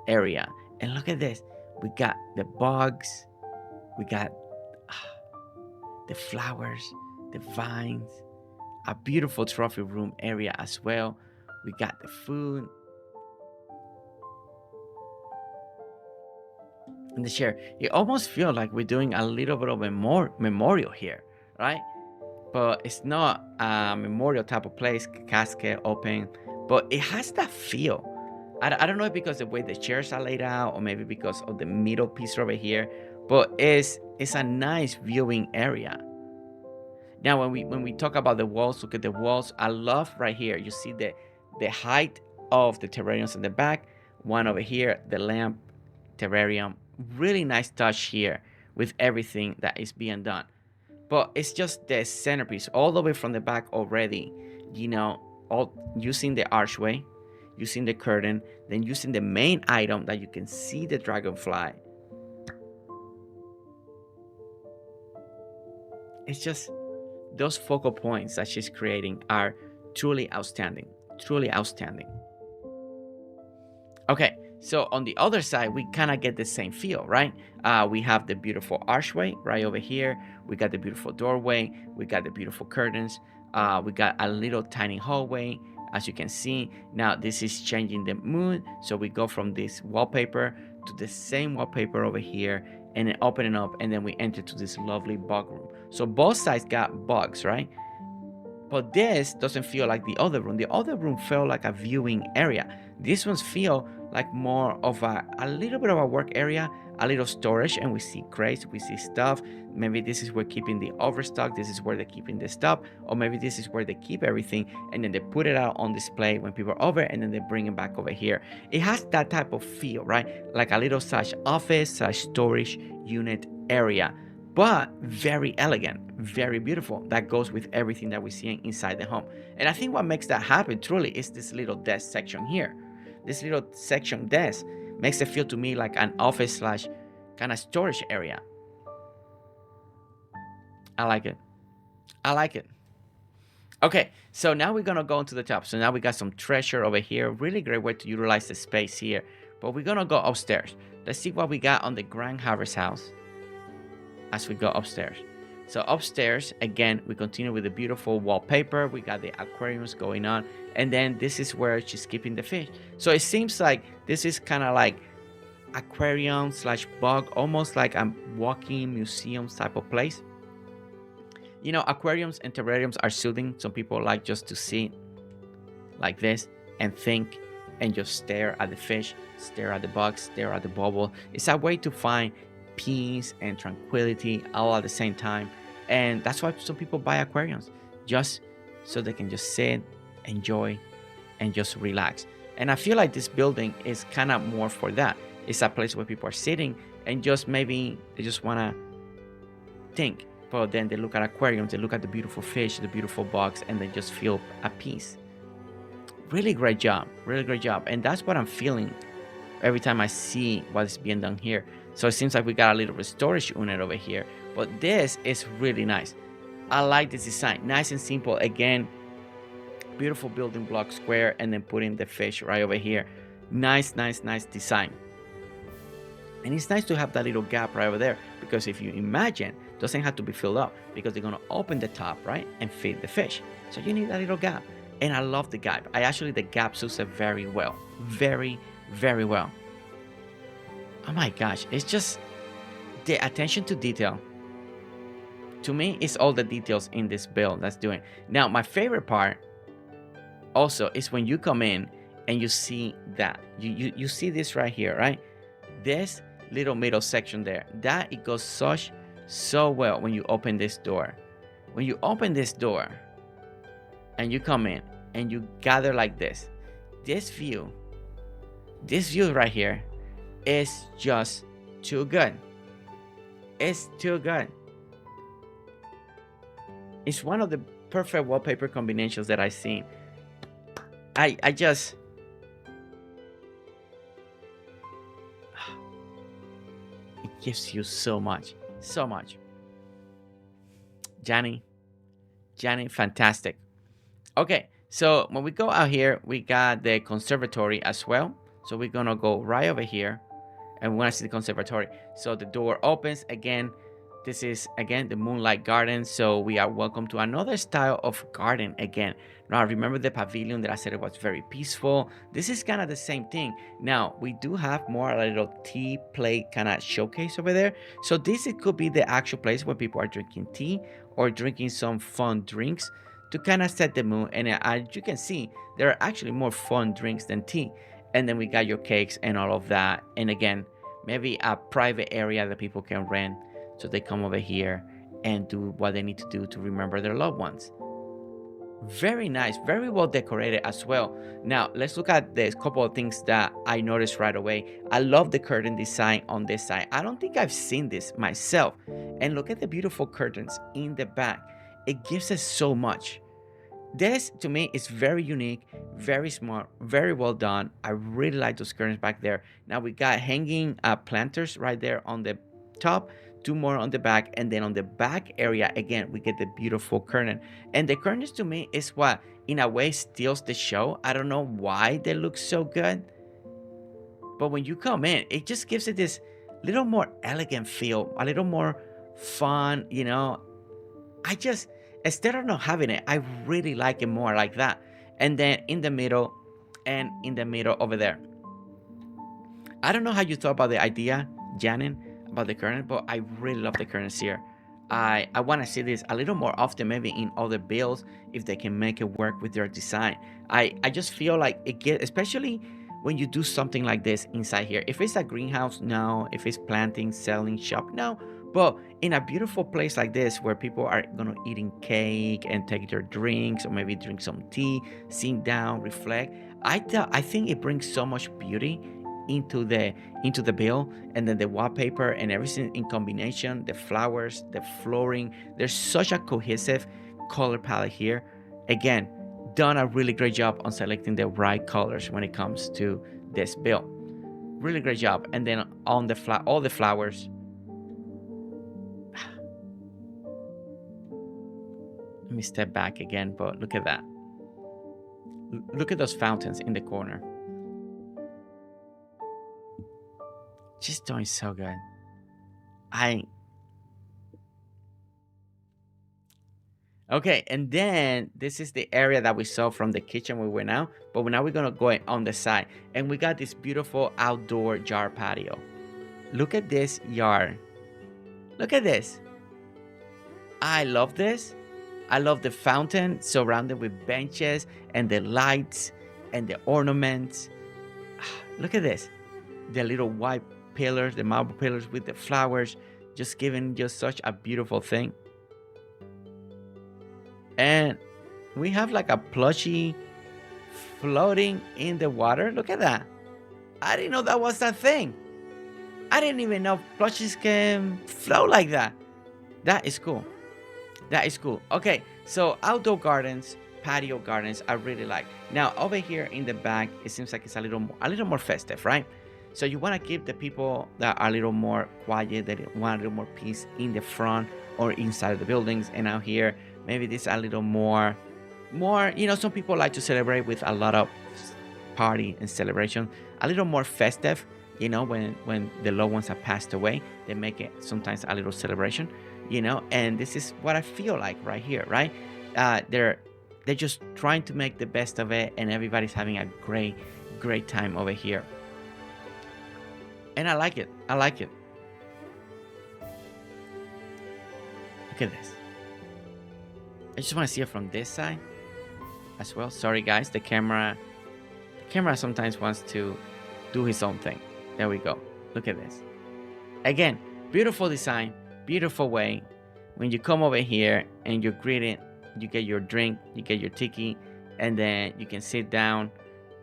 [SPEAKER 1] area. And look at this. We got the bugs. We got the flowers, the vines, a beautiful trophy room area as well. We got the food. And the chair. It almost feels like we're doing a little bit of a memorial here, right? But it's not a memorial type of place, casket open, but it has that feel. I don't know if because the way the chairs are laid out or maybe because of the middle piece over here, but it's a nice viewing area. Now when we talk about the walls, look at the walls. I love right here. You see the height of the terrariums in the back. One over here, the lamp terrarium. Really nice touch here with everything that is being done. But it's just the centerpiece all the way from the back already. You know, all using the archway, using the curtain, then using the main item that you can see the dragonfly. It's just those focal points that she's creating are truly outstanding. Truly outstanding. Okay, so on the other side, we kind of get the same feel, right? We have the beautiful archway right over here. We got the beautiful doorway. We got the beautiful curtains. We got a little tiny hallway, as you can see. Now, this is changing the mood. So we go from this wallpaper to the same wallpaper over here and then opening up. And then we enter to this lovely bug room. So both sides got bugs, right? But this doesn't feel like the other room. The other room felt like a viewing area. This one's feel like more of a little bit of a work area, a little storage, and we see crates, we see stuff. Maybe this is where keeping the overstock, this is where they're keeping the stuff, or maybe this is where they keep everything and then they put it out on display when people are over and then they bring it back over here. It has that type of feel, right? Like a little slash office slash storage unit area, but very elegant, very beautiful. That goes with everything that we're seeing inside the home. And I think what makes that happen truly is this little desk section here. This little section desk makes it feel to me like an office slash kind of storage area. I like it. I like it. Okay, so now we're gonna go into the top. So now we got some treasure over here. Really great way to utilize the space here. But we're gonna go upstairs. Let's see what we got on the Grand Harvest House as we go upstairs. So upstairs, again, we continue with the beautiful wallpaper. We got the aquariums going on. And then this is where she's keeping the fish. So it seems like this is kind of like aquarium slash bug, almost like a walking museum type of place. You know, aquariums and terrariums are soothing. Some people like just to sit like this and think and just stare at the fish, stare at the bugs, stare at the bubble. It's a way to find peace and tranquility all at the same time. And that's why some people buy aquariums, just so they can just sit, enjoy, and just relax. And I feel like this building is kind of more for that. It's a place where people are sitting and just maybe they just want to think, but then they look at aquariums, they look at the beautiful fish, the beautiful bugs, and they just feel at peace. Really great job, really great job. And that's what I'm feeling every time I see what is being done here. So it seems like we got a little storage unit over here, but this is really nice. I like this design, nice and simple. Again, beautiful building block square, and then putting the fish right over here. Nice design. And it's nice to have that little gap right over there, because if you imagine, it doesn't have to be filled up because they're gonna open the top, right, and feed the fish. So you need that little gap. And I love the gap. The gap suits it very well, very well. Oh my gosh, it's just the attention to detail. To me, it's all the details in this build that's doing. Now, my favorite part also is when you come in and you see that. You see this right here, right? This little middle section there. That it goes so well when you open this door. When you open this door and you come in and you gather like this, this view right here is just too good. It's too good. It's one of the perfect wallpaper combinations that I've seen. I just it gives you so much. Janni, fantastic. Okay, so when we go out here, we got the conservatory as well. So we're gonna go right over here and we want to see the conservatory. So the door opens again. This is again the Moonlight garden. So we are welcome to another style of garden again. Now remember the pavilion that I said it was very peaceful. This is kind of the same thing. Now we do have more a little tea plate kind of showcase over there. So this it could be the actual place where people are drinking tea or drinking some fun drinks to kind of set the mood. And as you can see, there are actually more fun drinks than tea. And then we got your cakes and all of that. And again, maybe a private area that people can rent, so they come over here and do what they need to do to remember their loved ones. Very nice, very well decorated as well. Now let's look at this couple of things that I noticed right away. I love the curtain design on this side. I don't think I've seen this myself. And look at the beautiful curtains in the back. It gives us so much. This to me is very unique, very smart, very well done. I really like those curtains back there. Now we got hanging planters right there on the top, 2 more on the back, and then on the back area again we get the beautiful curtain. And the curtains to me is what in a way steals the show. I don't know why they look so good, but when you come in, it just gives it this little more elegant feel, a little more fun, you know. Instead of not having it, I really like it more like that. And then in the middle, and in the middle over there, I don't know how you thought about the idea, Janin, about the curtain, but I really love the curtains here. I want to see this a little more often, maybe in other builds, if they can make it work with their design. I just feel like it gets, especially when you do something like this inside here. If it's a greenhouse, no. If it's planting, selling, shop, no. But in a beautiful place like this, where people are gonna eating cake and take their drinks, or maybe drink some tea, sit down, reflect, I think it brings so much beauty into the bill. And then the wallpaper and everything in combination, the flowers, the flooring, there's such a cohesive color palette here. Again, done a really great job on selecting the right colors when it comes to this bill. Really great job. And then on the all the flowers. Let me step back again, but look at that. Look at those fountains in the corner. Just doing so good. Okay, and then this is the area that we saw from the kitchen we went out, but now we're gonna go on the side, and we got this beautiful outdoor yard patio. Look at this yard. Look at this. I love this. I love the fountain surrounded with benches and the lights and the ornaments. Look at this. The little white pillars, the marble pillars with the flowers, just giving just such a beautiful thing. And we have like a plushie floating in the water. Look at that. I didn't know that was a thing. I didn't even know plushies can float like that. That is cool. That is cool. Okay, so outdoor gardens, patio gardens, I really like. Now over here in the back, it seems like it's a little more festive, right? So you want to keep the people that are a little more quiet, that want a little more peace in the front or inside of the buildings. And out here, maybe this a little more, you know, some people like to celebrate with a lot of party and celebration, a little more festive. You know, when the loved ones have passed away, they make it sometimes a little celebration. You know, and this is what I feel like right here, right? They're just trying to make the best of it, and everybody's having a great time over here. And I like it. I like it. Look at this. I just want to see it from this side as well. Sorry guys, the camera sometimes wants to do his own thing. There we go. Look at this. Again, beautiful design. Beautiful way. When you come over here and you're greeted, you get your drink, you get your tiki, and then you can sit down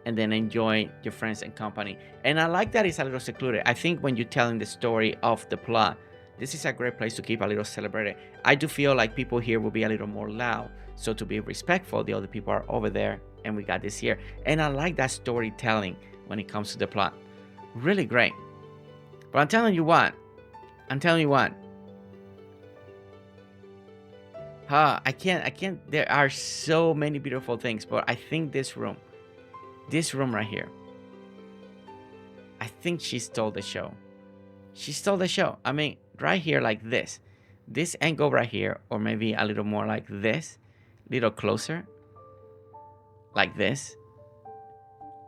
[SPEAKER 1] and then enjoy your friends and company. And I like that it's a little secluded. I think when you're telling the story of the plot, this is a great place to keep a little celebrated. I do feel like people here will be a little more loud, so to be respectful, the other people are over there, and we got this here. And I like that storytelling when it comes to the plot. Really great. But I'm telling you what. I can't. There are so many beautiful things, but I think this room right here, I think she stole the show. She stole the show. I mean, right here like this angle right here, or maybe a little more like this, little closer, like this.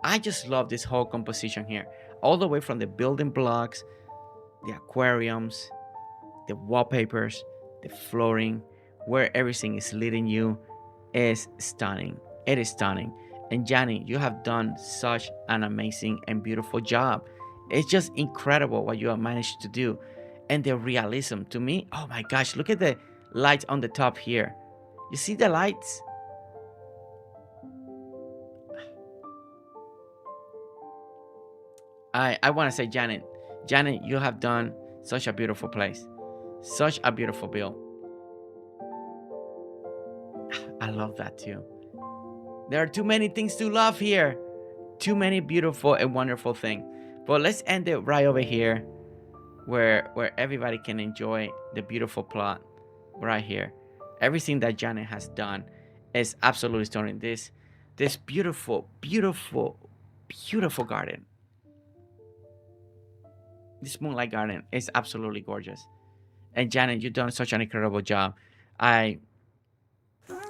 [SPEAKER 1] I just love this whole composition here, all the way from the building blocks, the aquariums, the wallpapers, the flooring, where everything is leading you is stunning. It is stunning. And Janni, you have done such an amazing and beautiful job. It's just incredible what you have managed to do. And the realism to me, oh my gosh, look at the lights on the top here. You see the lights? I want to say, Janni, you have done such a beautiful place. Such a beautiful build. I love that too. There are too many things to love here. Too many beautiful and wonderful things. But let's end it right over here where everybody can enjoy the beautiful plot right here. Everything that Janni has done is absolutely stunning. This beautiful, beautiful, beautiful garden. This Moonlight garden is absolutely gorgeous. And Janni, you've done such an incredible job. I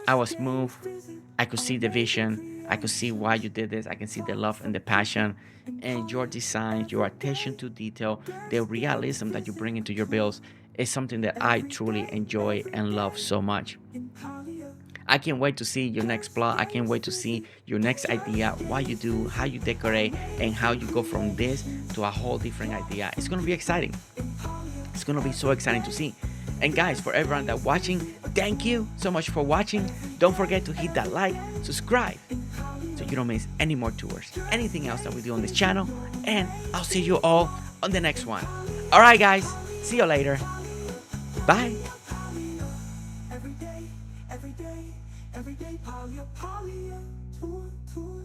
[SPEAKER 1] was moved. I could see the vision. I could see why you did this. I can see the love and the passion. And your design, your attention to detail, the realism that you bring into your builds is something that I truly enjoy and love so much. I can't wait to see your next plot. I can't wait to see your next idea, what you do, how you decorate, and how you go from this to a whole different idea. It's going to be exciting. It's going to be so exciting to see. And guys, for everyone that's watching, thank you so much for watching. Don't forget to hit that like, subscribe, so you don't miss any more tours, anything else that we do on this channel. And I'll see you all on the next one. All right, guys. See you later. Bye.
[SPEAKER 2] Every day, Palia, Palia, tour.